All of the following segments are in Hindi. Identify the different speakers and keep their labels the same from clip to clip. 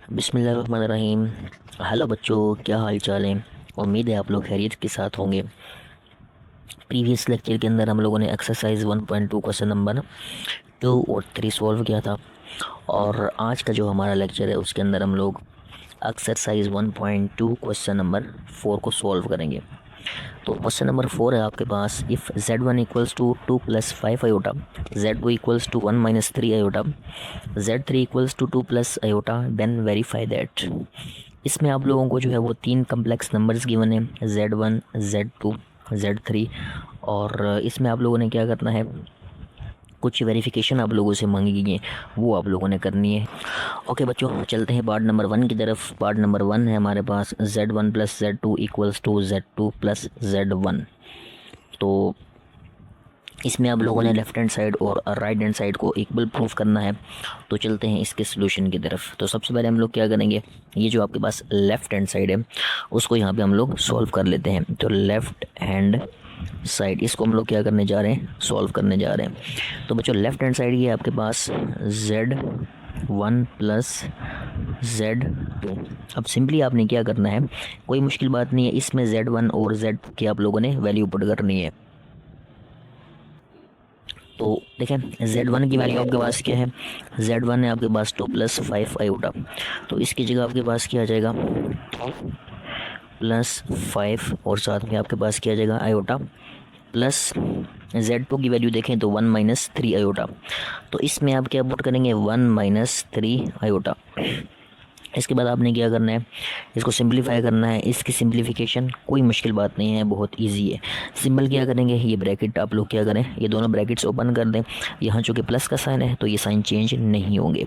Speaker 1: बिस्मिल्लाहिर्रहमानिर्रहीम। हेलो बच्चों, क्या हाल चाल है। उम्मीद है आप लोग खैरियत के साथ होंगे। प्रीवियस लेक्चर के अंदर हम लोगों ने एक्सरसाइज 1.2 क्वेश्चन नंबर 2 और 3 सॉल्व किया था, और आज का जो हमारा लेक्चर है उसके अंदर हम लोग एक्सरसाइज 1.2 क्वेश्चन नंबर 4 को सॉल्व करेंगे। तो क्वेश्चन नंबर 4 है आपके पास, if z1 equals to 2 plus 5 iota, z2 equals to 1 minus 3 iota, z3 equals to 2 plus iota, then verify that. इसमें आप लोगों को जो है वो 3 कम्प्लेक्स नंबर्स गिवन है, z1, z2, z3, और इसमें आप लोगों ने क्या करना है, कुछ वेरिफिकेशन आप लोगों से मांगी गई है, वो आप लोगों ने करनी है। ओके बच्चों, चलते हैं पार्ट नंबर 1 की तरफ। पार्ट नंबर 1 है हमारे पास z1 plus z2 equals to z2 plus z1। तो इसमें आप लोगों ने लेफ़्ट हैंड साइड और राइट हैंड साइड को इक्वल प्रूफ करना है। तो चलते हैं इसके सोल्यूशन की तरफ। तो सबसे पहले हम लोग क्या करेंगे, ये जो आपके पास लेफ़्ट हैंड साइड है उसको यहाँ पे हम लोग सॉल्व कर लेते हैं। तो लेफ़्ट हैंड साइड, इसको हम लोग क्या करने जा रहे हैं, सॉल्व करने जा रहे हैं। तो बच्चों लेफ़्ट हैंड साइड ये आपके पास z1 प्लस z2। अब सिंपली आपने क्या करना है, कोई मुश्किल बात नहीं है, इसमें z1 और z2 की आप लोगों ने वैल्यू पुट करनी है। तो देखें z1 की वैल्यू आपके पास क्या है, z1 है आपके पास 2 प्लस 5 आयोटा। तो इसकी जगह आपके पास क्या आ जाएगा, 2 प्लस 5, और साथ में आपके पास क्या आ जाएगा, आयोटा, प्लस z2 की वैल्यू देखें तो 1 माइनस 3 आयोटा। तो इसमें आप क्या पुट करेंगे, 1 माइनस 3 आयोटा। इसके बाद आपने क्या करना है, इसको सिंपलीफाई करना है। इसकी सिंपलीफिकेशन कोई मुश्किल बात नहीं है, बहुत इजी है। सिंपल क्या करेंगे, ये ब्रैकेट आप लोग क्या करें, ये दोनों ब्रैकेट्स ओपन कर दें। यहाँ चूँकि प्लस का साइन है तो ये साइन चेंज नहीं होंगे,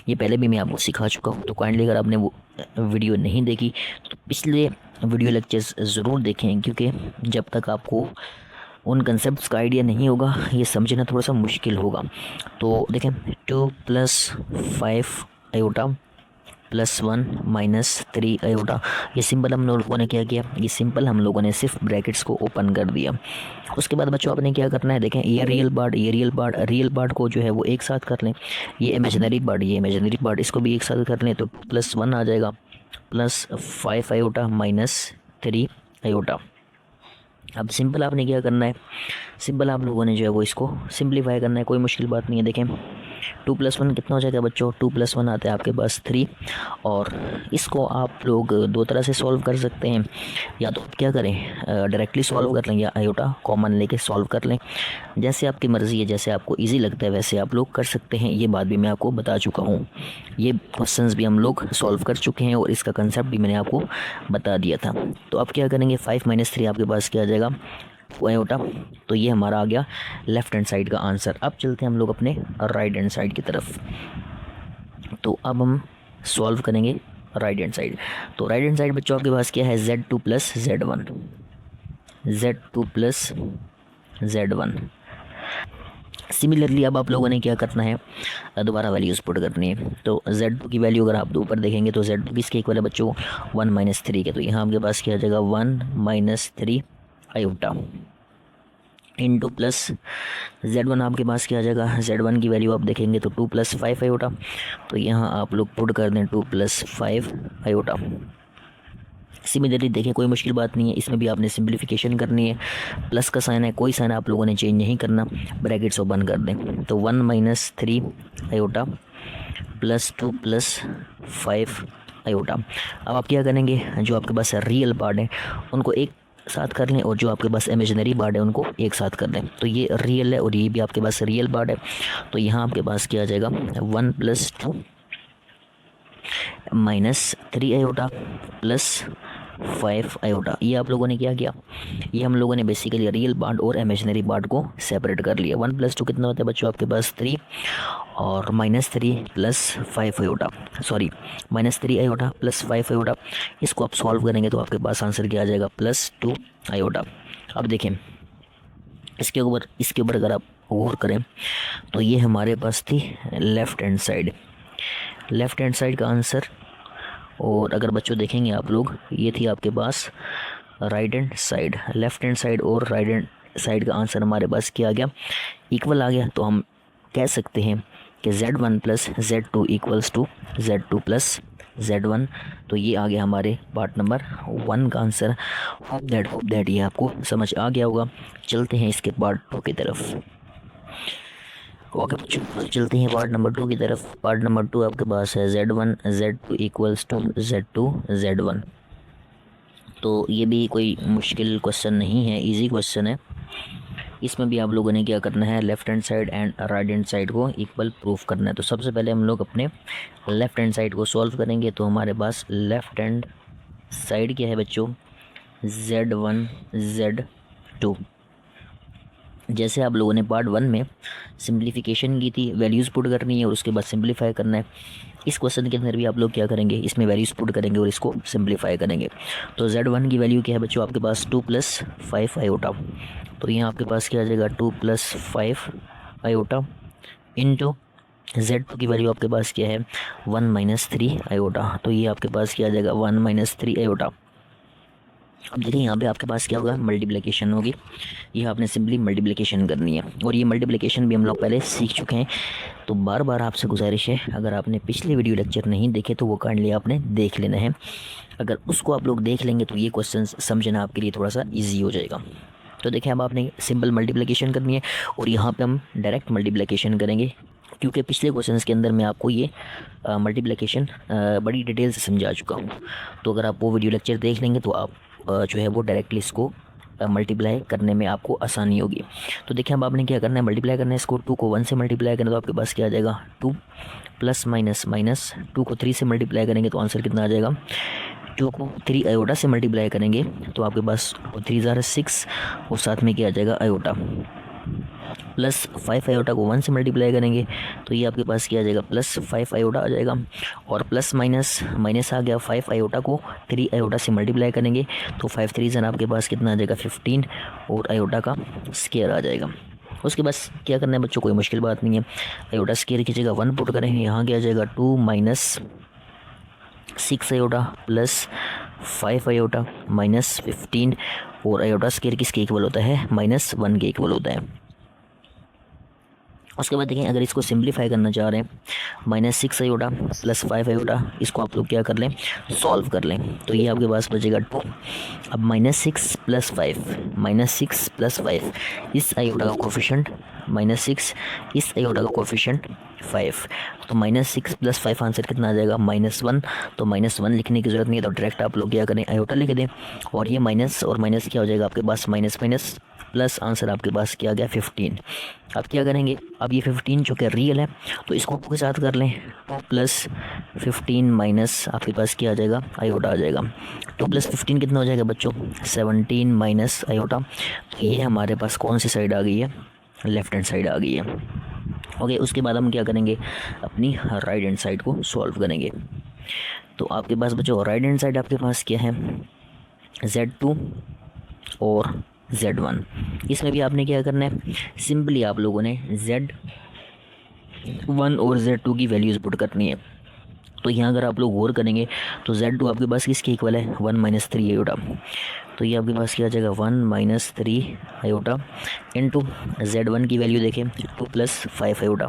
Speaker 1: ये पहले भी मैं आपको सिखा चुका हूँ। तो काइंडली अगर आपने वो वीडियो नहीं देखी तो पिछले वीडियो लेक्चर्स ज़रूर देखें, क्योंकि जब तक आपको उन कंसेप्ट का आइडिया नहीं होगा ये समझना थोड़ा सा मुश्किल होगा। तो देखें 2 plus 5 iota plus 1 minus 3 iota, ये सिंपल हम लोगों ने क्या किया, ये सिंपल हम लोगों ने सिर्फ ब्रैकेट्स को ओपन कर दिया। उसके बाद बच्चों आपने क्या करना है, देखें ये रियल पार्ट, ये रियल पार्ट को जो है वो एक साथ कर लें। ये इमेजिनरी पार्ट, ये इमेजिनरी पार्ट, इसको भी एक साथ कर लें। तो प्लस 1 आ जाएगा, प्लस 5 आयोटा माइनस 3 आयोटा। अब सिंपल आपने क्या करना है, सिंपल आप लोगों ने जो है वो इसको सिंपलीफाई करना है, कोई मुश्किल बात नहीं है। देखें 2 प्लस 1 कितना हो जाएगा बच्चों, 2 प्लस 1 आता है आपके पास 3। और इसको आप लोग दो तरह से सॉल्व कर सकते हैं, या तो आप क्या करें, डायरेक्टली सॉल्व कर लें, या आयोटा कॉमन लेके सॉल्व कर लें। जैसे आपकी मर्ज़ी है, जैसे आपको ईजी लगता है वैसे आप लोग कर सकते हैं। ये बात भी मैं आपको बता चुका हूँ, ये क्वेश्चंस भी हम लोग सॉल्व कर चुके हैं, और इसका कंसेप्ट भी मैंने आपको बता दिया था। तो आप क्या करेंगे, 5 माइनस 3 आपके पास क्या आ जाएगा, आयोटा। तो ये हमारा आ गया लेफ़्ट हैंड साइड का आंसर। अब चलते हैं हम लोग अपने राइट हैंड साइड की तरफ। तो अब हम सॉल्व करेंगे राइट हैंड साइड। तो राइट हैंड साइड बच्चों आपके पास क्या है, z2 plus z1, z2 plus z1। Similarly अब आप लोगों ने क्या करना है, दोबारा वैल्यूज़ पुट करनी है। तो z2 की वैल्यू अगर आप ऊपर देखेंगे तो z2 किसके इक्वल है बच्चों, 1 माइनस 3 के। तो यहाँ आपके पास क्या आ जाएगा, 1 minus 3 iota into plus z1 आपके पास क्या आ जाएगा, z1 की वैल्यू आप देखेंगे तो 2 प्लस 5 आयोटा। तो यहाँ आप लोग पुट कर दें 2 प्लस 5 आयोटा। सिमिलरली देखिए कोई मुश्किल बात नहीं है, इसमें भी आपने सिंपलीफिकेशन करनी है। प्लस का साइन है, कोई साइन आप लोगों ने चेंज नहीं करना, ब्रैकेट्स ओपन कर दें। तो 1 minus 3 iota plus 2 plus 5 iota. अब आप क्या करेंगे, जो आपके पास रियल पार्ट है उनको एक साथ कर लें, और जो आपके पास इमेजिनरी पार्ट है उनको एक साथ कर लें। तो ये रियल है और ये भी आपके पास रियल पार्ट है। तो यहाँ आपके पास क्या आ जाएगा, 1 plus 2 minus 3 iota plus 5 iota. ये आप लोगों ने क्या किया, ये हम लोगों ने बेसिकली रियल पार्ट और इमेजिनरी पार्ट को सेपरेट कर लिया। 1 प्लस 2 कितना होता है बच्चों आपके पास 3, और minus 3 plus 5 iota, sorry minus 3 iota plus 5 iota. इसको आप सॉल्व करेंगे तो आपके पास आंसर क्या आ जाएगा, प्लस 2 आयोटा। अब देखें इसके ऊपर अगर आप गौर करें तो ये हमारे पास थी लेफ़्ट हैंड साइड का आंसर। और अगर बच्चों देखेंगे आप लोग, ये थी आपके पास right hand side. Left hand side और राइट हैंड साइड का आंसर हमारे पास क्या आ गया, इक्वल आ गया। तो हम कह सकते हैं कि Z1 plus Z2 equals to Z2 plus Z1। तो ये आ गया हमारे पार्ट नंबर 1 का आंसर। होप दैट ये आपको समझ आ गया होगा। चलते हैं इसके पार्ट 2 की तरफ। ओके बच्चों, चलते हैं पार्ट नंबर 2 की तरफ। पार्ट नंबर 2 आपके पास है Z1 Z2 equals to Z2 Z1। तो ये भी कोई मुश्किल क्वेश्चन नहीं है, इजी क्वेश्चन है। इसमें भी आप लोगों ने क्या करना है, left hand side and right hand side को इक्वल प्रूफ करना है। तो सबसे पहले हम लोग अपने लेफ़्ट हैंड साइड को सॉल्व करेंगे। तो हमारे पास लेफ़्ट हैंड साइड क्या है बच्चों, Z1 Z2। जैसे आप लोगों ने पार्ट 1 में सिंप्लीफिकेशन की थी, वैल्यूज़ पुट करनी है और उसके बाद सिंप्लीफाई करना है। इस क्वेश्चन के अंदर भी आप लोग क्या करेंगे, इसमें वैल्यूज़ पुट करेंगे और इसको सिंप्लीफाई करेंगे। तो Z1 की वैल्यू क्या है बच्चों, आपके पास 2 + 5 आयोटा। तो यहाँ आपके पास क्या आ जाएगा, 2 + 5 आयोटा इंटू Z2 की वैल्यू आपके पास क्या है, 1 - 3 आयोटा। तो ये आपके पास क्या आ जाएगा, 1 - 3 आयोटा। अब देखिए यहाँ पे आपके पास क्या होगा, मल्टीप्लिकेशन होगी। ये आपने सिंपली मल्टीप्लिकेशन करनी है और ये मल्टीप्लिकेशन भी हम लोग पहले सीख चुके हैं। तो बार बार आपसे गुजारिश है, अगर आपने पिछले वीडियो लेक्चर नहीं देखे तो वो काइंडली आपने देख लेना है। अगर उसको आप लोग देख लेंगे तो ये क्वेश्चन समझना आपके लिए थोड़ा सा ईजी हो जाएगा। तो देखिए अब आपने सिंपल मल्टीप्लिकेशन करनी है और यहाँ पर हम डायरेक्ट मल्टीप्लिकेशन करेंगे, क्योंकि पिछले क्वेश्चंस के अंदर मैं आपको ये मल्टीप्लिकेशन बड़ी डिटेल से समझा चुका हूँ। तो अगर आप वो वीडियो लेक्चर देख लेंगे तो आप जो है वो डायरेक्टली इसको मल्टीप्लाई करने में आपको आसानी होगी। तो देखिए अब आपने क्या करना है, मल्टीप्लाई करना है इसको। 2 को 1 से मल्टीप्लाई करना तो आपके पास क्या आ जाएगा, 2 प्लस माइनस माइनस 2 को 3 से मल्टीप्लाई करेंगे तो आंसर कितना आ जाएगा, 2 को 3 आयोटा से मल्टीप्लाई करेंगे तो आपके पास 3 * 6 और साथ में क्या आ जाएगा आयोटा, प्लस 5 आयोटा को 1 से मल्टीप्लाई करेंगे तो ये आपके पास क्या आ जाएगा, प्लस 5 आयोटा आ जाएगा। और प्लस माइनस माइनस आ गया, 5 आयोटा को 3 आयोटा से मल्टीप्लाई करेंगे तो 5 3 आपके पास कितना आ जाएगा, 15 और आयोटा का स्क्वायर आ जाएगा। उसके बाद क्या करना है बच्चों, कोई मुश्किल बात नहीं है। आयोटा स्क्वायर की जगह 1 पुट करें, यहाँ क्या आ जाएगा, 2 - 6 आयोटा प्लस 5 आयोटा माइनस 15 और आयोटा स्क्वायर किसके इक्वल होता है, -1 के इक्वल होता है। उसके बाद देखें, अगर इसको सिंप्लीफाई करना चाह रहे हैं, -6 आयोटा प्लस 5 आयोटा, इसको आप लोग क्या कर लें, सॉल्व कर लें। तो ये आपके पास बचेगा 2। अब -6 + 5 -6 + 5 इस आयोटा का कोफिशिएंट -6, इस आयोटा का कोफिशिएंट 5। तो -6 + 5 आंसर कितना आ जाएगा, -1। तो -1 लिखने की ज़रूरत नहीं है, तो डायरेक्ट आप लोग क्या करें, आयोटा लिख दें और ये माइनस और माइनस क्या हो जाएगा आपके पास, माइनस माइनस प्लस आंसर आपके पास क्या आ गया, 15। अब क्या करेंगे, अब ये 15 जो कि रियल है तो इसको के साथ कर लें, 2 + 15 माइनस आपके पास क्या आ जाएगा, आयोटा आ जाएगा। 2 + 15 कितना हो जाएगा बच्चों, 17 माइनस आयोटा। तो ये हमारे पास कौन सी साइड आ गई है, लेफ़्ट हैंड साइड आ गई है। ओके, उसके बाद हम क्या करेंगे, अपनी राइट हैंड साइड को सॉल्व करेंगे। तो आपके पास बच्चों राइट हैंड साइड आपके पास क्या है, Z2 और Z1। इसमें भी आपने क्या करना है, सिंपली आप लोगों ने Z1 और Z2 की वैल्यूज़ पुट करनी है। तो यहाँ अगर आप लोग गौर करेंगे तो Z2 आपके पास किसके इक्वल है, 1 - 3 आयोटा। तो ये आपके पास क्या आ जाएगा, 1 - 3 आयोटा इंटू Z1 की वैल्यू देखें, 2 + 5 आयोटा।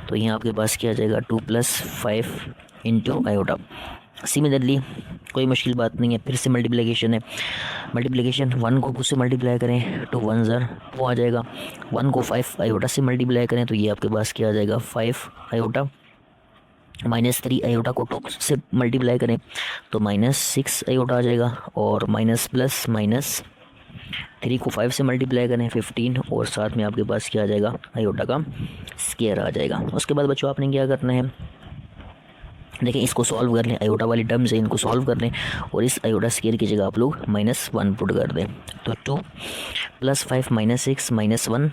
Speaker 1: तो यहाँ आपके पास क्या आ जाएगा, 2 + 5 इंटू आयोटा। सिमिलरली कोई मुश्किल बात नहीं है, फिर से मल्टीप्लिकेशन है। मल्टीप्लिकेशन 1 को 2 से मल्टीप्लाई करें तो 1 * 2 आ जाएगा। 1 को 5 आयोटा से मल्टीप्लाई करें तो ये आपके पास क्या आ जाएगा, 5 आयोटा। -3 आयोटा को 2 से मल्टीप्लाई करें तो -6 आयोटा आ जाएगा। और माइनस प्लस माइनस 3 को 5 से मल्टीप्लाई करें 15 और साथ में आपके पास क्या आ जाएगा, आयोटा का स्क्वायर आ जाएगा। उसके बाद बच्चों आपने क्या करना है, देखिए इसको सॉल्व कर लें, आयोटा वाली टर्म से इनको सॉल्व कर लें और इस आयोटा स्क्वायर की जगह आप लोग -1 पुट कर दें। तो 2 + 5 -6 -1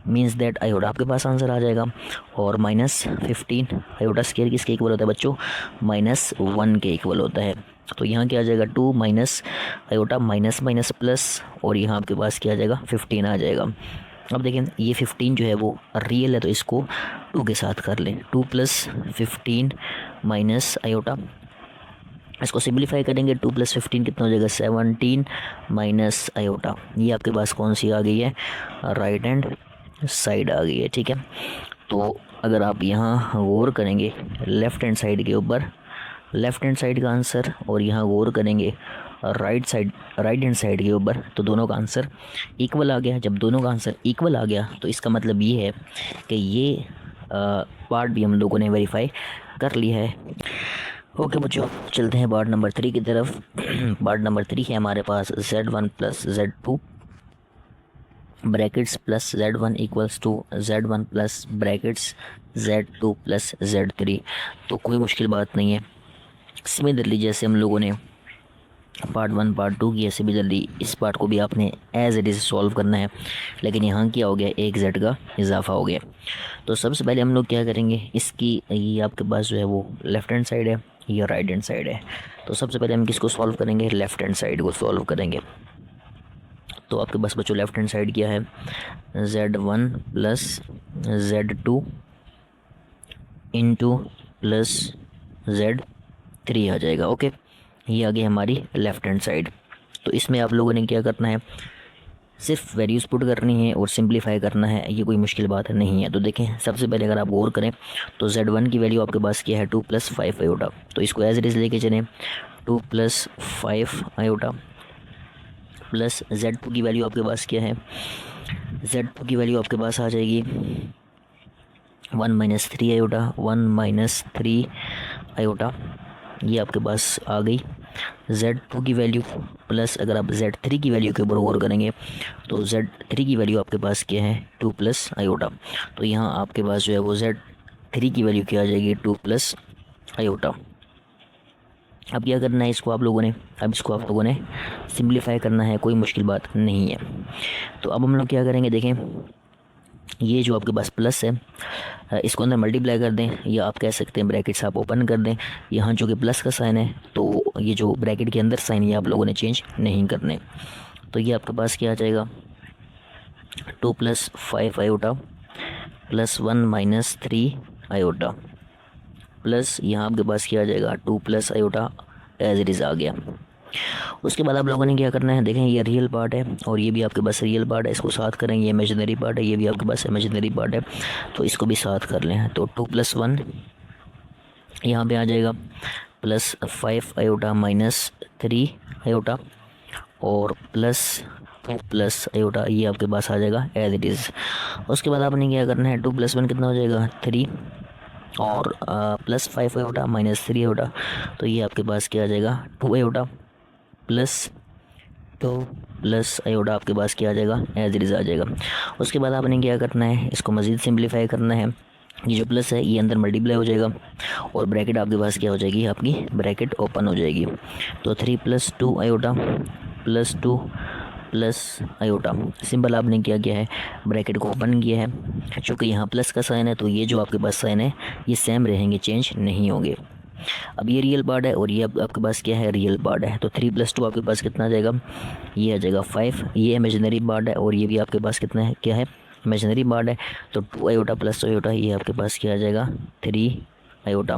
Speaker 1: मीन्स दैट आयोटा आपके पास आंसर आ जाएगा। और -15 आयोटा स्क्वायर किसके इक्वल होता है बच्चों, -1 के इक्वल होता है। तो यहाँ क्या आ जाएगा, 2 minus iota minus minus plus और यहाँ आपके पास क्या आ जाएगा, 15 आ जाएगा। अब देखें ये 15 जो है वो रियल है तो इसको 2 के साथ कर लें, 2 + 15 माइनस आयोटा। इसको सिंप्लीफाई करेंगे, 2 + 15 कितना हो जाएगा, 17 माइनस आयोटा। ये आपके पास कौन सी आ गई है, राइट हैंड साइड आ गई है, ठीक है। तो अगर आप यहाँ गौर करेंगे लेफ़्ट हैंड साइड के ऊपर, लेफ़्ट हैंड साइड का आंसर, और यहाँ गौर करेंगे राइट हैंड साइड के ऊपर, तो दोनों का आंसर इक्वल आ गया। जब दोनों का आंसर इक्वल आ गया तो इसका मतलब ये है कि ये पार्ट भी हम लोगों ने वेरीफाई कर लिया है। ओके बच्चों, चलते हैं पार्ट नंबर 3 की तरफ। पार्ट नंबर 3 है हमारे पास Z1 plus Z2 brackets plus Z1 equals to Z1 plus brackets Z2 plus Z3। तो कोई मुश्किल बात नहीं है। सिमिलरली जैसे हम लोगों ने पार्ट 1 पार्ट 2 की, सिमिलरली इस पार्ट को भी आपने एज इट इज़ सॉल्व करना है, लेकिन यहाँ क्या हो गया, एक Z का इजाफा हो गया। तो सबसे पहले हम लोग क्या करेंगे, इसकी ये आपके पास जो है वो लेफ़्ट हैंड साइड है, ये राइट हैंड साइड है। तो सबसे पहले हम किसको सॉल्व करेंगे, लेफ़्ट हैंड साइड को सॉल्व करेंगे। तो आपके पास बच्चों लेफ़्ट हैंड साइड क्या है, Z1 plus Z2 into plus Z3 आ जाएगा। ओके, ये आ गई हमारी लेफ़्ट हैंड साइड। तो इसमें आप लोगों ने क्या करना है, सिर्फ वैल्यूज़ पुट करनी है और सिंप्लीफाई करना है, ये कोई मुश्किल बात नहीं है। तो देखें, सबसे पहले अगर आप गौर करें तो Z1 की वैल्यू आपके पास क्या है, 2 + 5 आयोटा। तो इसको एज इट इज़ लेके चलें, 2 + 5 आयोटा प्लस Z2 की वैल्यू आपके पास क्या है, Z2 की वैल्यू आपके पास आ जाएगी 1 - 3 आयोटा, 1 - 3 आयोटा, ये आपके पास आ गई Z2 की वैल्यू। प्लस अगर आप Z3 की वैल्यू के ऊपर गौर करेंगे तो Z3 की वैल्यू आपके पास क्या है, 2 + आयोटा। तो यहाँ आपके पास जो है वो Z3 की वैल्यू क्या आ जाएगी, 2 + आयोटा। अब क्या करना है इसको आप लोगों ने, अब इसको आप लोगों ने सिंप्लीफाई करना है, कोई मुश्किल बात नहीं है। तो अब हम लोग क्या करेंगे, देखें ये जो आपके पास प्लस है इसको अंदर मल्टीप्लाई कर दें, या आप कह सकते हैं ब्रैकेट्स आप ओपन कर दें। यहाँ जो कि प्लस का साइन है तो ये जो ब्रैकेट के अंदर साइन ये आप लोगों ने चेंज नहीं करने। तो ये आपके पास क्या आ जाएगा, 2 + 5 आयोटा प्लस 1 - 3 आयोटा प्लस यहाँ आपके पास क्या आ जाएगा, 2 + आयोटा एज इट इज़ आ गया। उसके बाद आप लोगों ने क्या करना है, देखें ये रियल पार्ट है और ये भी आपके पास रियल पार्ट है, इसको साथ करें, ये इमेजिनरी पार्ट है, ये भी आपके पास इमेजिनरी पार्ट है, तो इसको भी साथ कर लें। तो 2 + 1 यहाँ पे आ जाएगा प्लस 5 आयोटा माइनस 3 आयोटा और प्लस 2 + आयोटा, ये आपके पास आ जाएगा एज इट इज़। उसके बाद आपने क्या करना है, 2 + 1 कितना हो जाएगा, 3 और प्लस 5 आयोटा माइनस 3 आयोटा, तो ये आपके पास क्या आ जाएगा, 2 आयोटा प्लस 2 + आयोटा आपके पास क्या आ जाएगा, एज इट इज़ आ जाएगा। उसके बाद आपने क्या करना है, इसको मज़ीद सिंप्लीफाई करना है। ये जो प्लस है ये अंदर मल्टीप्लाई हो जाएगा और ब्रैकेट आपके पास क्या हो जाएगी, आपकी ब्रैकेट ओपन हो जाएगी। तो 3 + 2 iota plus 2 plus iota, simple आपने क्या किया है, ब्रैकेट को ओपन किया है। चूँकि यहाँ प्लस का साइन है तो ये जो आपके पास साइन है ये सेम रहेंगे, चेंज नहीं होंगे। अब ये रियल पार्ट है और ये आपके पास क्या है, रियल पार्ट है। तो 3 + 2 आपके पास कितना आ जाएगा, ये आ जाएगा 5। ये इमेजिनरी पार्ट है और ये भी आपके पास कितना है, क्या है, इमेजिनरी पार्ट है। तो 2 आयोटा प्लस आयोटा, ये आपके पास क्या आ जाएगा, 3 आयोटा।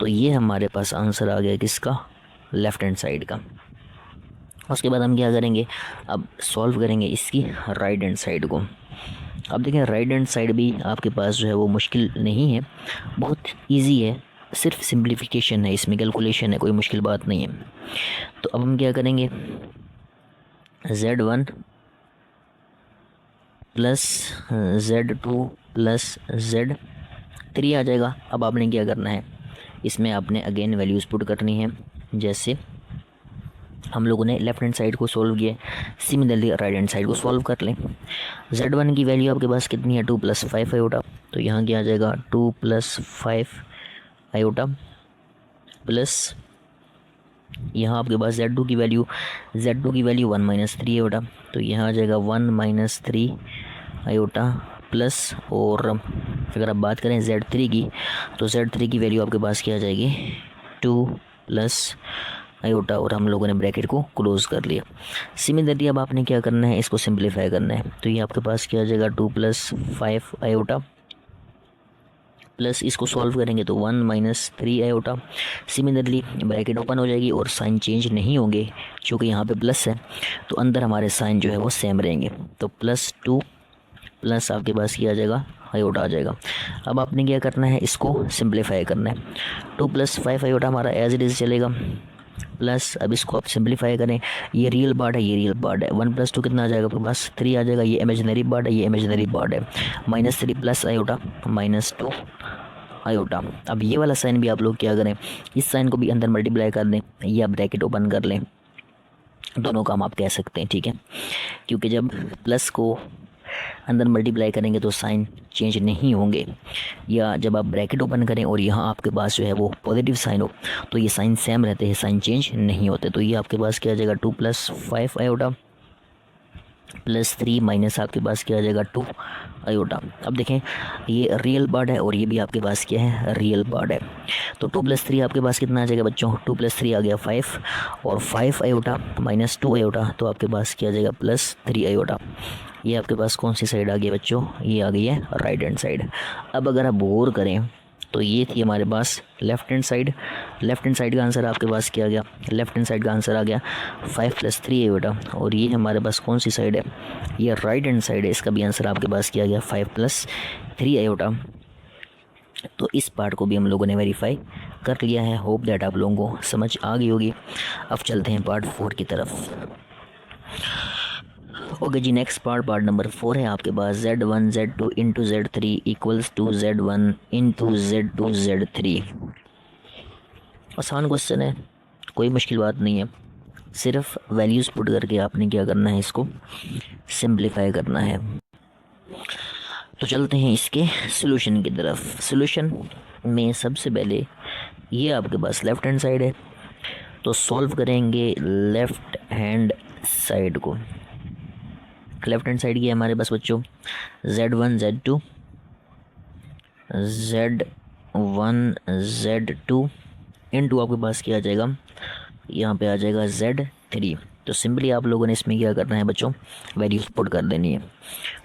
Speaker 1: तो ये हमारे पास आंसर आ गया किसका, लेफ़्ट हैंड साइड का। उसके बाद हम क्या करेंगे, अब सॉल्व करेंगे इसकी राइट हैंड साइड को। अब देखें राइट हैंड साइड भी आपके पास जो है वो मुश्किल नहीं है, बहुत इजी है, सिर्फ सिंप्लीफिकेशन है, इसमें कैलकुलेशन है, कोई मुश्किल बात नहीं है। तो अब हम क्या करेंगे, Z1 plus Z2 plus Z3 आ जाएगा। अब आपने क्या करना है, इसमें आपने अगेन वैल्यूज़ पुट करनी है, जैसे हम लोगों ने लेफ़्ट हैंड साइड को सॉल्व किया, सिमिलरली राइट हैंड साइड को सॉल्व कर लें। Z1 की वैल्यू आपके पास कितनी है, 2 + 5 आयोटा, तो यहाँ क्या आ जाएगा, 2 + 5 आयोटा प्लस यहाँ आपके पास Z2 की वैल्यू 1 - 3 आयोटा, तो यहाँ आ जाएगा 1 - 3 आयोटा प्लस, और अगर आप बात करें Z3 की तो Z3 की वैल्यू आपके पास क्या आ जाएगी, 2 + आयोटा, और हम लोगों ने ब्रैकेट को क्लोज कर लिया। सिमिलरली अब आपने क्या करना है, इसको सिंप्लीफाई करना है। तो ये आपके पास क्या आ जाएगा, 2 + 5 आयोटा प्लस इसको सॉल्व करेंगे तो 1 - 3 आयोटा। सिमिलरली ब्रैकेट ओपन हो जाएगी और साइन चेंज नहीं होंगे, क्योंकि यहाँ पे प्लस है तो अंदर हमारे साइन जो है वो सेम रहेंगे। तो +2 प्लस आपके पास क्या आ जाएगा, आयोटा आ जाएगा। अब आपने क्या करना है, इसको सिंप्लीफाई करना है। 2 + 5 आयोटा हमारा एज इट इज़ चलेगा, प्लस अब इसको आप सिंप्लीफाई करें, ये रियल पार्ट है, ये रियल पार्ट है, 1 + 2 कितना आ जाएगा आपके पास, 3 आ जाएगा, ये इमेजिनरी पार्ट है, ये इमेजिनरी पार्ट है, -3 प्लस आयोटा -2 आयोटा। अब ये वाला साइन भी आप लोग क्या करें, इस साइन को भी अंदर मल्टीप्लाई कर दें, ये आप ब्रैकेट ओपन कर लें, दोनों काम आप कह सकते हैं, ठीक है। क्योंकि जब प्लस को अंदर मल्टीप्लाई करेंगे तो साइन चेंज नहीं होंगे, या जब आप ब्रैकेट ओपन करें और यहाँ आपके पास जो है वो पॉजिटिव साइन हो तो ये साइन सेम रहते हैं, साइन चेंज नहीं होते। तो ये आपके पास क्या आ जाएगा, 2 + 5 आयोटा +3 माइनस आपके पास क्या आ जाएगा, 2 आयोटा। अब देखें ये रियल पार्ट है और ये भी आपके पास क्या है, रियल पार्ट है। तो 2 + 3 आपके पास कितना आ जाएगा बच्चों, 2 + 3 आ गया 5 और 5 आयोटा -2 आयोटा, तो आपके पास क्या आ जाएगा, +3 आयोटा। ये आपके पास कौन सी साइड आ गई बच्चों, ये आ गई है राइट हैंड साइड। अब अगर आप गौर करें तो ये थी हमारे पास left hand side, left hand side का आंसर आपके पास क्या आ गया, लेफ्ट हैंड साइड का आंसर आ गया 5 + 3 आयोटा। और ये हमारे पास कौन सी साइड है, ये राइट हैंड साइड है, इसका भी आंसर आपके पास क्या आ गया, 5 + 3 आयोटा। तो इस पार्ट को भी हम लोगों ने वेरीफाई कर लिया है। होप दैट आप लोगों को समझ आ गई होगी। अब चलते हैं पार्ट 4 की तरफ। ओके जी, नेक्स्ट पार्ट नंबर 4 है आपके पास, Z1 Z2 into Z3 equals to Z1 into Z2 Z3। आसान क्वेश्चन है, कोई मुश्किल बात नहीं है, सिर्फ वैल्यूज़ पुट करके आपने क्या करना है, इसको सिंप्लीफाई करना है। तो चलते हैं इसके सॉल्यूशन की तरफ। सॉल्यूशन में सबसे पहले ये आपके पास लेफ़्ट हैंड साइड है, तो सॉल्व करेंगे लेफ़्ट हैंड साइड को। लेफ्ट हैंड साइड की है हमारे पास बच्चों Z1 Z2 इंटू आपके पास क्या आ जाएगा, यहाँ पे आ जाएगा Z3। तो सिंपली आप लोगों ने इसमें क्या करना है बच्चों, वैल्यूज पुट कर देनी है।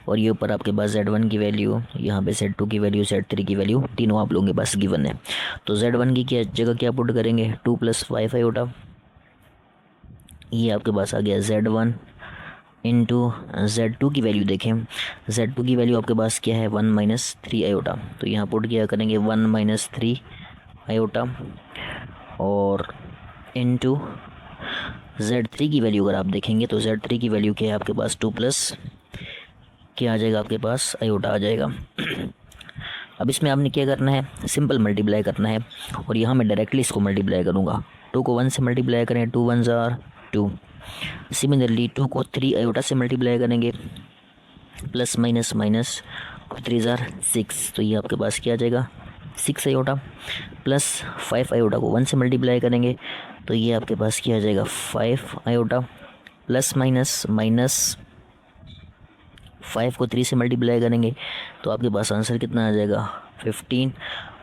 Speaker 1: और ये ऊपर आपके पास Z1 की वैल्यू, यहाँ पे Z2 की वैल्यू, Z3 की वैल्यू, तीनों आप लोगों के पास गिवन है। तो Z1 की क्या जगह क्या पुट करेंगे, 2 + 5 आयोटा, ये आपके पास आ गया Z1 इंटू Z2 की वैल्यू देखें, Z2 की वैल्यू आपके पास क्या है, 1 - 3 आयोटा। तो यहाँ पुट किया करेंगे 1 - 3 आयोटा, और इंटू Z3 की वैल्यू अगर आप देखेंगे तो Z3 की वैल्यू क्या है आपके पास, 2 + क्या आ जाएगा आपके पास, आयोटा आ जाएगा। अब इसमें आपने क्या करना है, सिंपल मल्टीप्लाई करना है, और यहाँ मैं डायरेक्टली इसको मल्टीप्लाई करूँगा। 2 को 1 से मल्टीप्लाई करें, 2 × 1 = 2। सिमिलरली 2 को 3 आयोटा से मल्टीप्लाई करेंगे, प्लस माइनस माइनस, 2 × 3 = 6। तो ये आपके पास क्या आ जाएगा, 6 आयोटा, प्लस 5 आयोटा को 1 से मल्टीप्लाई करेंगे, तो ये आपके पास क्या आ जाएगा, 5 आयोटा, प्लस माइनस माइनस 5 को 3 से मल्टीप्लाई करेंगे, तो आपके पास आंसर कितना आ जाएगा, 15।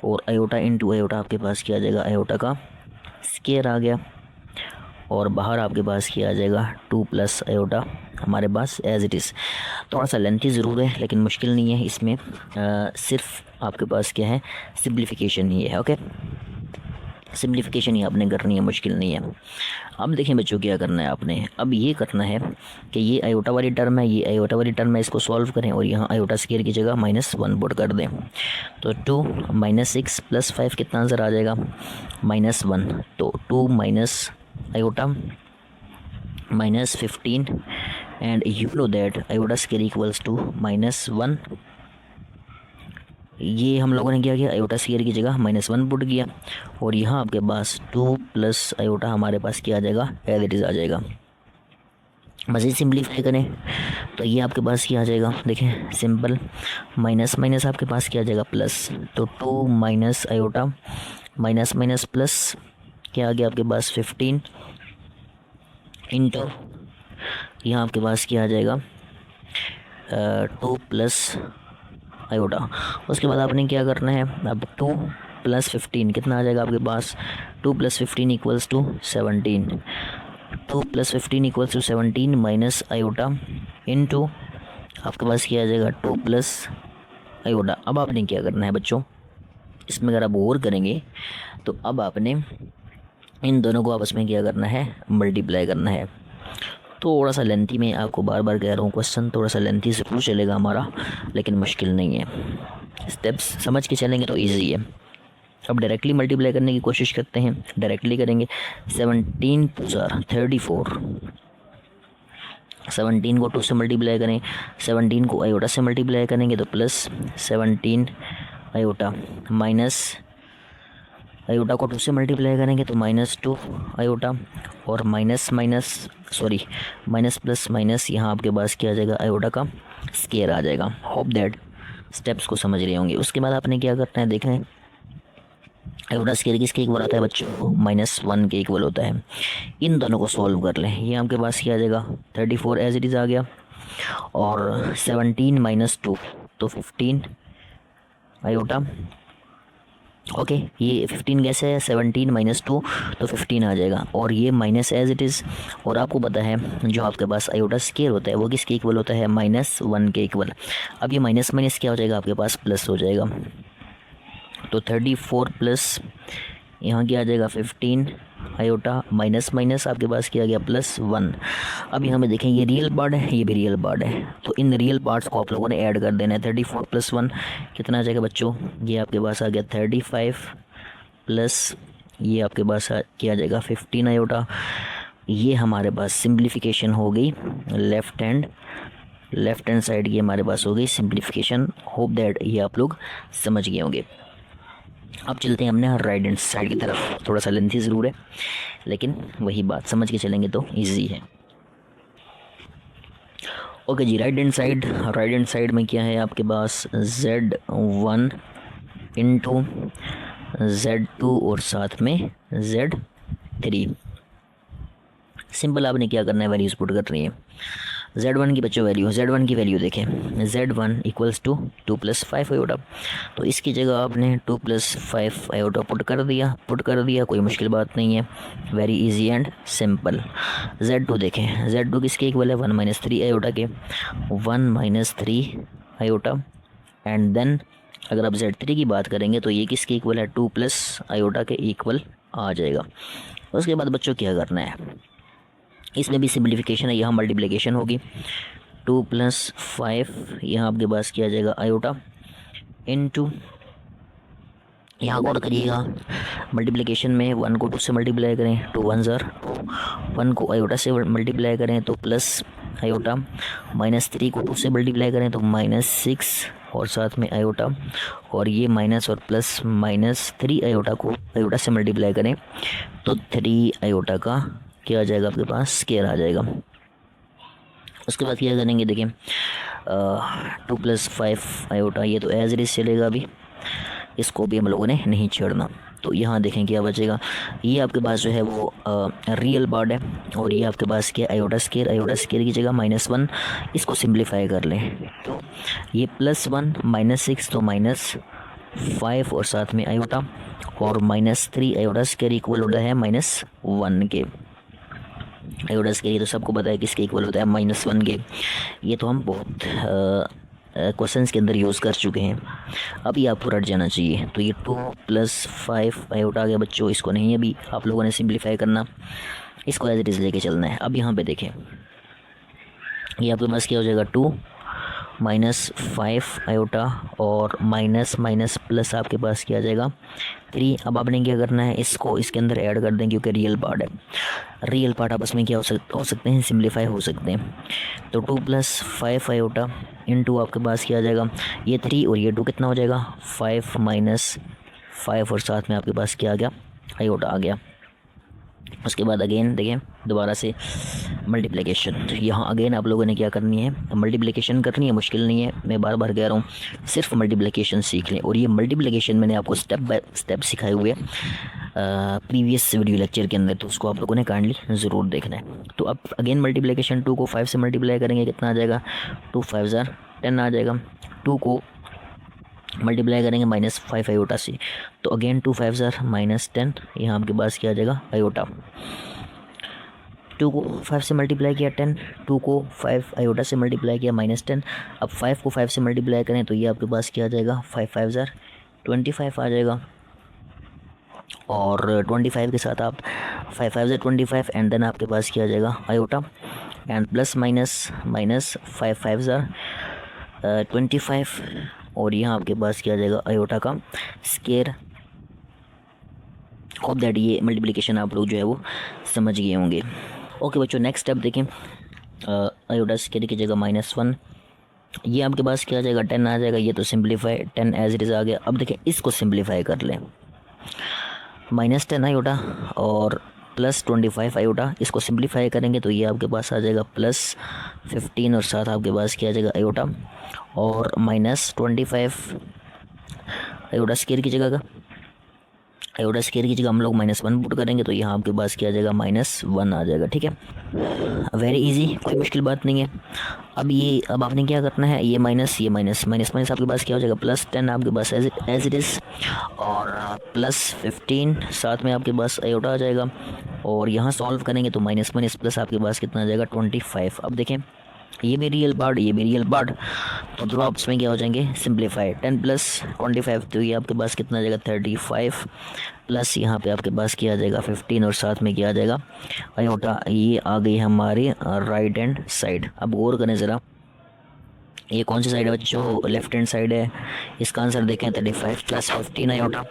Speaker 1: और आयोटा इंटू आयोटा आपके पास क्या आ जाएगा, आयोटा का स्क्वायर आ गया, और बाहर आपके पास क्या आ जाएगा, 2 + आयोटा हमारे पास एज इट इज़। थोड़ा सा लेंथी ज़रूर है लेकिन मुश्किल नहीं है, इसमें सिर्फ आपके पास क्या है, सिंप्लीफिकेशन ही है। ओके, सिंप्लीफिकेशन ही आपने करनी है, मुश्किल नहीं है। अब देखें बच्चों क्या करना है आपने, अब ये करना है कि ये आयोटा वाली टर्म है, ये आयोटा वाली टर्म है, इसको सॉल्व करें और यहाँ आयोटा स्क्वायर की जगह -1 पुट कर दें। तो 2 - 6 + 5 कितना आंसर आ जाएगा, -1। तो 2 - iota -15 and you know that iota square equals to -1। ये हम लोगों ने क्या किया, आयोटा स्क्वायर की जगह -1 पुट किया, और यहाँ आपके पास 2 + आयोटा हमारे पास क्या आ जाएगा, एज इट इज़ आ जाएगा। मज़ीद सिंप्लीफाई करें तो ये आपके पास क्या आ जाएगा, देखें सिंपल, माइनस माइनस आपके पास क्या आ जाएगा, प्लस। तो 2 - आयोटा माइनस माइनस प्लस क्या आ गया आपके पास, 15 इंटू यहाँ आपके पास क्या आ जाएगा, 2 + आयोटा। उसके बाद आपने क्या करना है, अब 2 + 15 कितना आ जाएगा आपके पास, 2 + 15 = 17। 2 + 15 = 17 माइनस आयोटा इंटू आपके पास क्या आ जाएगा, 2 + आयोटा। अब आपने क्या करना है बच्चों, इसमें अगर आप और करेंगे तो अब आपने इन दोनों को आपस में क्या करना है, मल्टीप्लाई करना है। थोड़ा सा लेंथी, मैं आपको बार बार कह रहा हूँ, क्वेश्चन थोड़ा सा लेंथी ज़रूर चलेगा हमारा, लेकिन मुश्किल नहीं है। स्टेप्स समझ के चलेंगे तो ईजी है। अब डायरेक्टली मल्टीप्लाई करने की कोशिश करते हैं, डायरेक्टली करेंगे। 17 टू 34, 17 को 2 से मल्टीप्लाई करें, 17 को आयोटा से मल्टीप्लाई करेंगे तो प्लस 17 आयोटा, माइनस आयोटा को 2 से मल्टीप्लाई करेंगे तो -2 आयोटा, और माइनस प्लस माइनस यहाँ आपके पास क्या आ जाएगा, आयोटा का स्केयर आ जाएगा। होप दैट स्टेप्स को समझ रहे होंगे। उसके बाद आपने क्या करना है, देखें आयोटा स्केयर किसके इक्वल आता है बच्चों, -1 के इक्वल होता है। इन दोनों को सॉल्व कर लें, ये आपके पास क्या आ जाएगा, 34 एज इट इज़ आ गया, और 17 - 2 तो 15 आयोटा। ओके, ये 15 कैसे है, 17 - 2 तो 15 आ जाएगा, और ये माइनस एज इट इज़। और आपको पता है जो आपके पास आयोटा स्केयर होता है वो किसके इक्वल होता है, -1 के इक्वल। अब ये माइनस माइनस क्या हो जाएगा, आपके पास प्लस हो जाएगा। तो 34 प्लस यहाँ क्या आ जाएगा, 15 आयोटा, माइनस माइनस आपके पास क्या आ गया, +1। अब यहाँ पे देखें, ये रियल पार्ट है, ये भी रियल पार्ट है, तो इन रियल पार्ट्स को आप लोगों ने ऐड कर देना है। 34 + 1 कितना आ जाएगा बच्चों, ये आपके पास आ गया 35 प्लस ये आपके पास क्या आ जाएगा 15 आयोटा। ये हमारे पास सिंप्लीफिकेशन हो गई, लेफ़्ट हैंड साइड की हमारे पास हो गई सिंप्लीफिकेशन। होप दैट ये आप लोग समझ गए होंगे। अब चलते हैं हमने राइट हैंड साइड की तरफ, थोड़ा सा लेंथी ज़रूर है, लेकिन वही बात समझ के चलेंगे तो इजी है। ओके जी, राइट हैंड साइड में क्या है आपके पास, Z1 इंटू Z2 और साथ में Z3। सिंपल आपने क्या करना है, वैल्यूज़ पुट कर रही है। Z1 की बच्चों वैल्यू, Z1 की वैल्यू देखें, Z1 = 2 + 5 आयोटा, तो इसकी जगह आपने 2 + 5 आयोटा पुट कर दिया, कोई मुश्किल बात नहीं है, very easy and simple. Z2 देखें, Z2 किसके इक्वल है, 1 - 3 आयोटा के, 1 - 3 आयोटा। एंड देन अगर आप Z3 की बात करेंगे तो ये किसके इक्वल है, 2 + आयोटा के इक्वल आ जाएगा। उसके बाद बच्चों क्या करना है, इसमें भी सिंप्लीफिकेशन है, यहाँ मल्टीप्लिकेशन होगी। 2 + 5 यहाँ आपके पास क्या आ जाएगा, आयोटा, इनटू यहाँ गौर करिएगा, मल्टीप्लिकेशन में 1 को 2 से मल्टीप्लाई करें तो 1 ज़र, 1 को आयोटा से मल्टीप्लाई करें तो प्लस आयोटा, -3 को 2 से मल्टीप्लाई करें तो -6 और साथ में आयोटा, और ये माइनस और प्लस -3 आयोटा को आयोटा से मल्टीप्लाई करें तो 3 आयोटा का क्या आ जाएगा, आपके पास स्केयर आ जाएगा। उसके बाद क्या करेंगे, देखिए 2 + 5 आयोटा, ये तो एज इट इज़ चलेगा, अभी इसको भी हम लोगों ने नहीं छेड़ना। तो यहाँ देखें क्या बचेगा, ये आपके पास जो है वो रियल पार्ट है, और ये आपके पास क्या, आयोटा स्केयर की जगह -1, इसको सिंप्लीफाई कर लें तो ये +1 -6 तो -5 और साथ में आयोटा, और -3 आयोटा स्केयर इक्वल होता है -1 के। आयोटा स्केयर तो सबको पता है किसके इक्वल होता है, -1 के। ये तो हम बहुत क्वेश्चंस के अंदर यूज़ कर चुके हैं, अब ये आपको रट जाना चाहिए। तो ये 2 + 5 आयोटा आ गया बच्चों, इसको नहीं अभी आप लोगों ने सिंप्लीफाई करना, इसको एज इट इज़ लेके चलना है। अब यहाँ पे देखें, ये आपके पास क्या हो जाएगा, 2 - 5 आयोटा, और माइनस माइनस प्लस आपके पास क्या आ जाएगा, 3। अब आपने क्या करना है, इसको इसके अंदर ऐड कर दें, क्योंकि रियल पार्ट है, रियल पार्ट आपस में क्या हो सकते हैं, सिंप्लीफाई हो सकते हैं। तो 2 + 5 आयोटा इनटू आपके पास क्या आ जाएगा, ये 3 और ये 2 कितना हो जाएगा, 5 - 5 और साथ में आपके पास क्या आ गया, आयोटा आ गया। उसके बाद अगेन देखें दोबारा से मल्टीप्लिकेशन, तो यहाँ अगेन आप लोगों ने क्या करनी है, मल्टीप्लिकेशन करनी है, मुश्किल नहीं है, मैं बार बार कह रहा हूँ, सिर्फ मल्टीप्लिकेशन सीख लें। और ये मल्टीप्लिकेशन मैंने आपको स्टेप बाय स्टेप सिखाए हुए प्रीवियस वीडियो लेक्चर के अंदर, तो उसको आप लोगों ने काइंडली ज़रूर देखना है। तो अब अगेन मल्टीप्लिकेशन, 2 को 5 से मल्टीप्लाई करेंगे कितना आ जाएगा, 2 × 5 = 10 आ जाएगा। 2 को मल्टीप्लाई करेंगे -5 आयोटा से, तो अगेन 2 × 5 = -10, यहाँ आपके पास क्या आ जाएगा, आयोटा। 2 को 5 से मल्टीप्लाई किया 10, 2 को 5 आयोटा से मल्टीप्लाई किया -10। अब 5 को 5 से मल्टीप्लाई करें तो ये आपके पास क्या आ जाएगा, 5 × 5 = 25 आ जाएगा, और 25 के साथ आप 5 × 5 = 25 एंड देन आपके पास क्या आ जाएगा, iota. And plus minus minus 5 5 ज़ार 25 और यहाँ आपके पास क्या आ जाएगा आयोटा का स्केयर। होप दैट ये मल्टीप्लिकेशन आप लोग जो है वो समझ गए होंगे। ओके बच्चों, नेक्स्ट स्टेप देखें। आयोटा स्केयर की जगह -1, ये आपके पास क्या आ जाएगा 10 आ जाएगा। ये तो सिंप्लीफाई 10 एज इट इज़ आ गया। अब देखें इसको सिंप्लीफाई कर लें, -10 आयोटा और +25 आयोटा, इसको सिंप्लीफाई करेंगे तो ये आपके पास आ जाएगा +15 और साथ आपके पास क्या आ जाएगा आयोटा और -25 आयोटा स्केयर की जगह का। आयोटा स्केयर की जगह हम लोग -1 पुट करेंगे तो यहाँ आपके पास क्या आ जाएगा -1 आ जाएगा। ठीक है, वेरी इजी, कोई मुश्किल बात नहीं है। अब आपने क्या करना है, ये माइनस माइनस आपके पास क्या हो जाएगा +10 आपके पास एज इट इज़ और +15 साथ में आपके पास आयोटा आ जाएगा और यहाँ सॉल्व करेंगे तो माइनस प्लस आपके पास कितना आ जाएगा 25। अब देखें ये भी रियल पार्ट, ये भी रियल पार्ट, तो दोनों आपस में क्या हो जाएंगे सिंप्लीफाई। 10 + 25 तो ये आपके पास कितना आ जाएगा 35 प्लस यहाँ पे आपके पास क्या आ जाएगा 15 और साथ में क्या आ जाएगा आयोटा। ये आ गई हमारी राइट हैंड साइड। अब गौर करें ज़रा, ये कौन सी साइड है बच्चों, लेफ्ट हैंड साइड है। इसका आंसर देखें 35 + 15 आयोटा।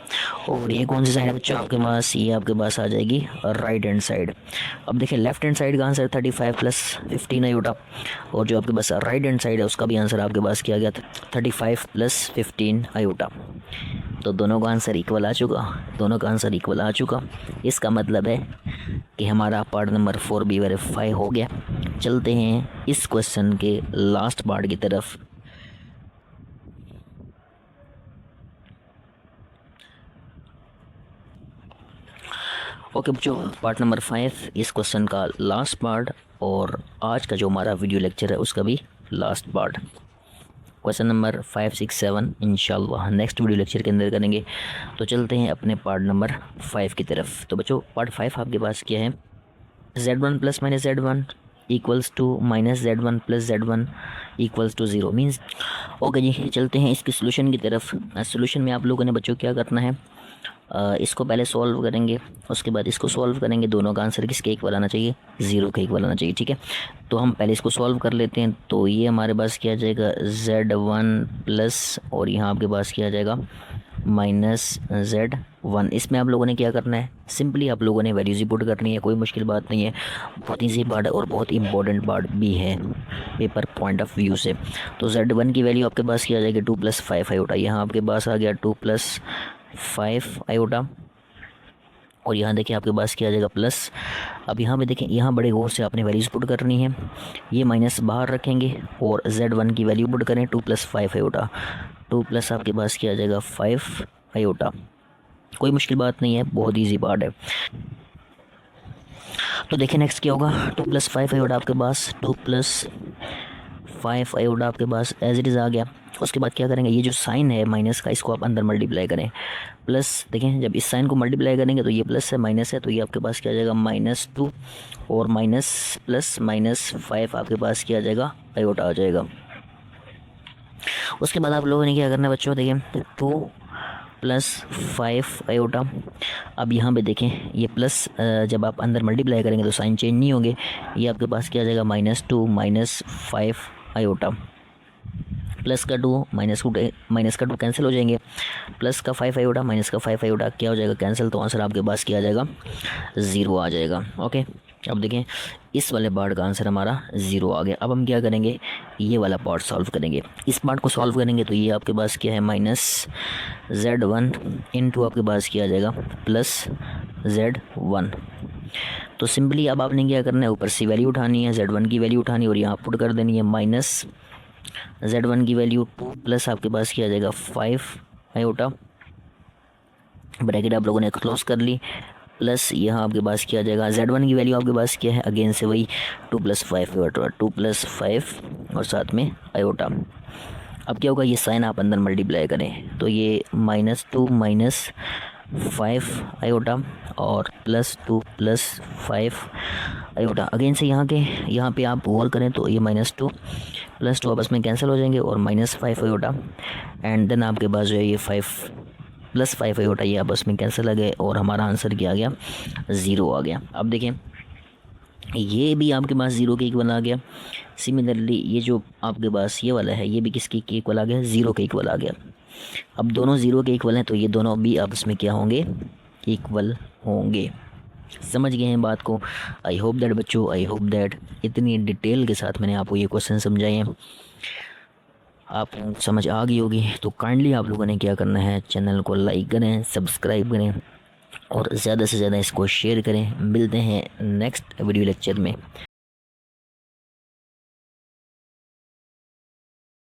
Speaker 1: और ये कौन सी साइड है बच्चों आपके पास, ये आपके पास आ जाएगी राइट हैंड साइड। अब देखिए लेफ्ट हैंड साइड का आंसर 35 + 15 आयोटा और जो आपके पास राइट हैंड साइड है उसका भी आंसर आपके पास क्या गया 35 + 15 आयोटा। तो दोनों का आंसर इक्वल आ चुका, इसका मतलब है कि हमारा पार्ट नंबर 4 भी वेरीफाई हो गया। चलते हैं इस क्वेश्चन के लास्ट पार्ट की तरफ। ओके बच्चों, पार्ट नंबर 5 इस क्वेश्चन का लास्ट पार्ट और आज का जो हमारा वीडियो लेक्चर है उसका भी लास्ट पार्ट। क्वेश्चन नंबर 5, 6, 7 इंशाल्लाह नेक्स्ट वीडियो लेक्चर के अंदर करेंगे। तो चलते हैं अपने पार्ट नंबर 5 की तरफ। तो बच्चों पार्ट 5 आपके पास क्या है, z1 + -z1 equals to -z1 + z1 equals to 0 means. Okay जी, चलते हैं इसकी सोल्यूशन की तरफ। सोल्यूशन में आप लोगों ने बच्चों क्या करना है, इसको पहले सॉल्व करेंगे, उसके बाद इसको सॉल्व करेंगे। दोनों का आंसर किसके इक्वल आना चाहिए, 0 के इक्वल आना चाहिए। ठीक है, तो हम पहले इसको सॉल्व कर लेते हैं। तो ये हमारे पास क्या आ जाएगा z1 प्लस और यहाँ आपके पास क्या आ जाएगा -z1। इसमें आप लोगों ने क्या करना है, सिंपली आप लोगों ने वैल्यूज पुट करनी है, कोई मुश्किल बात नहीं है। बहुत ईजी पार्ट है और बहुत इंपॉर्टेंट पार्ट भी है पेपर पॉइंट ऑफ व्यू से। तो z1 की वैल्यू आपके पास क्या आ जाएगी 2 + 5 आयोटा। यहाँ आपके पास आ गया 2 + 5 आयोटा और यहाँ देखिए आपके पास क्या आ जाएगा प्लस। अब यहाँ पे देखें, यहाँ बड़े गौर से आपने वैल्यूज पुट करनी है। ये माइनस बाहर रखेंगे और z1 की वैल्यू पुट करें 2 + 5 आयोटा। 2 प्लस आपके पास क्या आ जाएगा 5 आयोटा। कोई मुश्किल बात नहीं है, बहुत ईजी पार्ट है। तो देखिए नेक्स्ट क्या होगा, 2 + 5 आयोटा आपके पास 2 + 5 आयोटा आपके पास एज इट इज़ आ गया। उसके बाद क्या करेंगे, ये जो साइन है माइनस का इसको आप अंदर मल्टीप्लाई करें। प्लस देखें, जब इस साइन को मल्टीप्लाई करेंगे तो ये प्लस है माइनस है, तो ये आपके पास क्या आ जाएगा -2 और माइनस प्लस -5 आपके पास क्या आ जाएगा आयोटा आ जाएगा। उसके बाद आप लोगों ने क्या करना है बच्चों, देखिए 2 + 5 आयोटा। अब यहाँ पे देखें ये प्लस जब आप अंदर मल्टीप्लाई करेंगे तो साइन चेंज नहीं होंगे। ये आपके पास क्या आ जाएगा -2 -5 आयोटा। प्लस का 2 माइनस का 2 कैंसिल हो जाएंगे। प्लस का 5 आयोटा माइनस का 5 आयोटा क्या हो जाएगा कैंसिल, तो आंसर आपके पास क्या आ जाएगा 0 आ जाएगा। ओके, अब देखें इस वाले पार्ट का आंसर हमारा 0 आ गया। अब हम क्या करेंगे, ये वाला पार्ट सॉल्व करेंगे। इस पार्ट को सॉल्व करेंगे तो ये आपके पास क्या है -z1 इंटू आपके पास क्या आ जाएगा +z1। तो सिंपली अब आपने क्या करना है, ऊपर से वैल्यू उठानी है, z1 की वैल्यू उठानी है और यहाँ पुट कर देनी है -z1 की वैल्यू 2 प्लस आपके पास क्या आ जाएगा 5 आयोटा। ब्रैकेट आप लोगों ने क्लोज कर ली। प्लस यहाँ आपके पास क्या आ जाएगा, z1 की वैल्यू आपके पास क्या है, अगेन से वही 2 + 5 आयोटा, 2 + 5 और साथ में आयोटा। अब क्या होगा, ये साइन आप अंदर मल्टीप्लाई करें तो ये -2 - 5 आयोटा और +2 + 5 आयोटा। अगेन से यहाँ पे आप गौर करें तो ये -2 + 2 आपस में कैंसिल हो जाएंगे और -5 आयोटा एंड देन आपके पास जो है ये 5 + 5 आयोटा ये आपस में कैंसिल आ गए और हमारा आंसर क्या आ गया 0 आ गया। अब देखें ये भी आपके पास ज़ीरो के इक्वल आ गया। सिमिलरली ये जो आपके पास ये वाला है ये भी किसके इक्वल आ गया, ज़ीरो के इक्वल आ गया। अब दोनों ज़ीरो के इक्वल हैं तो ये दोनों भी आपस में क्या होंगे, इक्वल होंगे। समझ गए हैं बात को। आई होप दैट बच्चों, आई होप दैट इतनी डिटेल के साथ मैंने आपको ये क्वेश्चन समझाए हैं, आपको समझ आ गई होगी। तो काइंडली आप लोगों ने क्या करना है, चैनल को लाइक करें, सब्सक्राइब करें और ज़्यादा से ज़्यादा इसको शेयर करें। मिलते हैं नेक्स्ट वीडियो लेक्चर में।